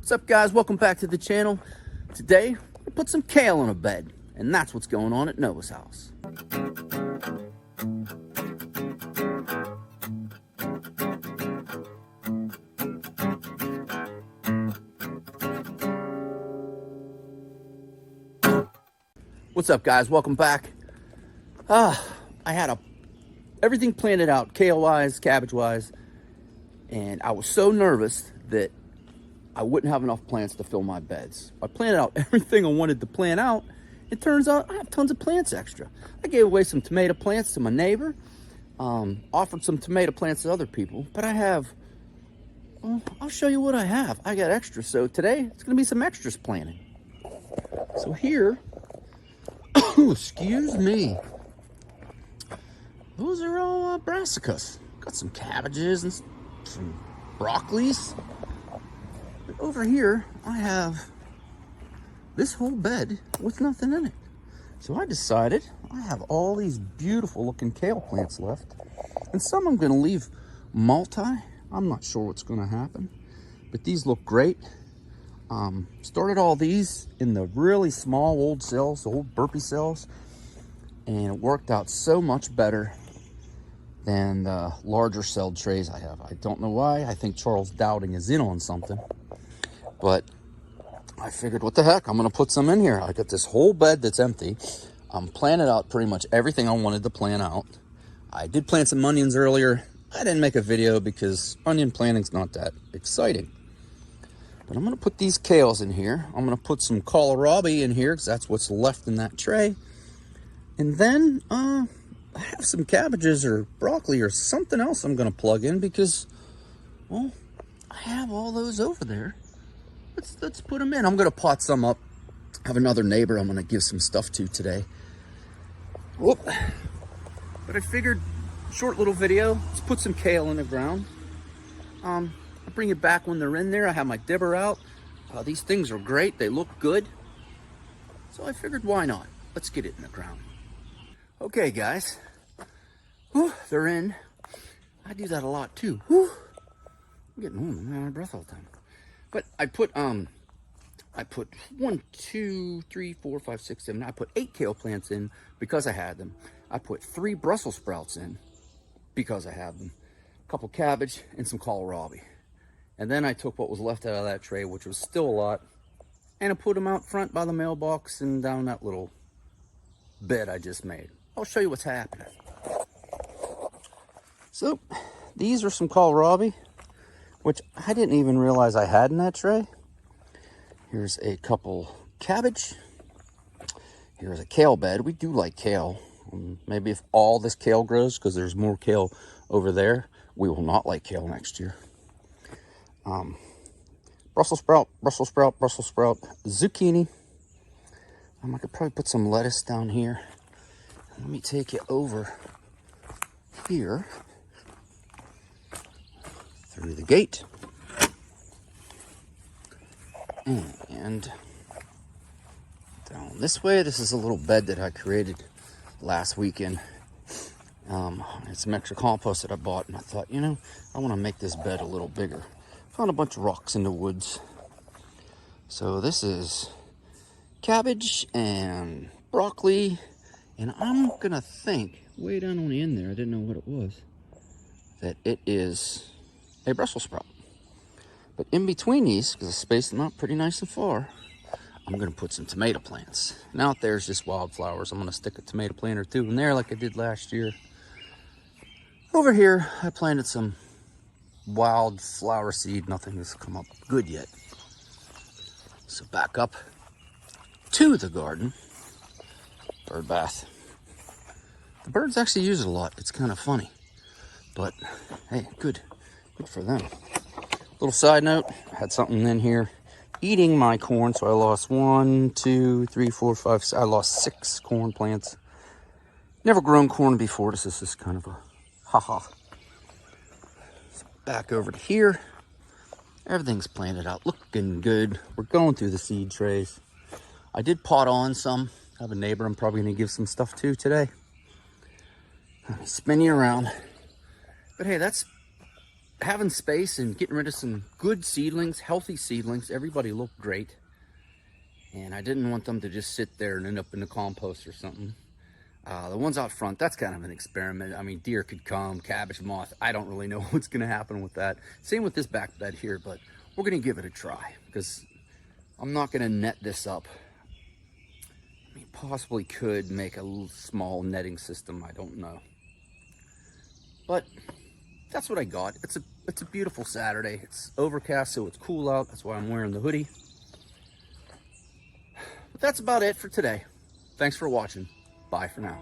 What's up, guys? Welcome back to the channel. Today, I put some kale in a bed, and that's what's going on at Noah's house. What's up, guys? Welcome back. I had everything planted out, kale-wise, cabbage-wise, and I was so nervous that I wouldn't have enough plants to fill my beds. I planted out everything I wanted to plant out. It turns out I have tons of plants extra. I gave away some tomato plants to my neighbor, offered some tomato plants to other people, but I have, well, I'll show you what I have. I got extra, so today it's gonna be some extras planting. So here, excuse me, those are all brassicas. Got some cabbages and some broccolis. But over here, I have this whole bed with nothing in it. So I decided I have all these beautiful looking kale plants left. And some I'm gonna leave multi. I'm not sure what's gonna happen, but these look great. Started all these in the really small old cells, old burpee cells, and it worked out so much better than the larger celled trays I have. I don't know why. I think Charles Dowding is in on something, but I figured, what the heck, I'm gonna put some in here. I got this whole bed that's empty. I'm planted out pretty much everything I wanted to plant out. I did plant some onions earlier. I didn't make a video because onion planting's not that exciting. But I'm gonna put these kales in here. I'm gonna put some kohlrabi in here because that's what's left in that tray. And then I have some cabbages or broccoli or something else I'm gonna plug in because, well, I have all those over there. Let's put them in. I'm gonna pot some up. I have another neighbor I'm gonna give some stuff to today. Whoop. But I figured, short little video, let's put some kale in the ground. I'll bring it back when they're in there. I have my dibber out. These things are great, they look good. So I figured, why not? Let's get it in the ground. Okay, guys. Whew, they're in. I do that a lot too. Whew. I'm getting I'm out of breath all the time. But I put 1, 2, 3, 4, 5, 6, 7. I put 8 kale plants in because I had them. I put 3 Brussels sprouts in because I have them. A couple cabbage and some kohlrabi. And then I took what was left out of that tray, which was still a lot, and I put them out front by the mailbox and down that little bed I just made. I'll show you what's happening. So these are some kohlrabi, which I didn't even realize I had in that tray. Here's a couple cabbage. Here's a kale bed. We do like kale. Maybe if all this kale grows, because there's more kale over there, we will not like kale next year. Brussels sprout, Brussels sprout, Brussels sprout, zucchini. I could probably put some lettuce down here. Let me take it over here through the gate. And down this way, this is a little bed that I created last weekend. It's some extra compost that I bought, and I thought, you know, I want to make this bed a little bigger. Found a bunch of rocks in the woods. So this is cabbage and broccoli, and I'm gonna think, way down on the end there, I didn't know what it was, that it is a Brussels sprout. But in between these, because I spaced them out pretty nice and far, I'm gonna put some tomato plants. And out there's just wildflowers. I'm gonna stick a tomato plant or 2 in there like I did last year. Over here, I planted some wildflower seed. Nothing has come up good yet. So back up to the garden. Bird bath. The birds actually use it a lot. It's kind of funny. But hey, good for them. Little side note, I had something in here eating my corn, so I lost 1, 2, 3, 4, 5, 6. I lost 6 corn plants. Never grown corn before. This is just kind of a haha. So back over to here. Everything's planted out, looking good. We're going through the seed trays. I did pot on some. I have a neighbor I'm probably gonna give some stuff to today. Let me spin you around. But hey, that's having space and getting rid of some good seedlings, healthy seedlings. Everybody looked great. And I didn't want them to just sit there and end up in the compost or something. The ones out front, that's kind of an experiment. I mean, deer could come, cabbage moth. I don't really know what's gonna happen with that. Same with this back bed here, but we're gonna give it a try because I'm not gonna net this up. I mean, possibly could make a little small netting system, I don't know. But that's what I got. It's a beautiful Saturday. It's overcast, so it's cool out. That's why I'm wearing the hoodie. But that's about it for today. Thanks for watching. Bye for now.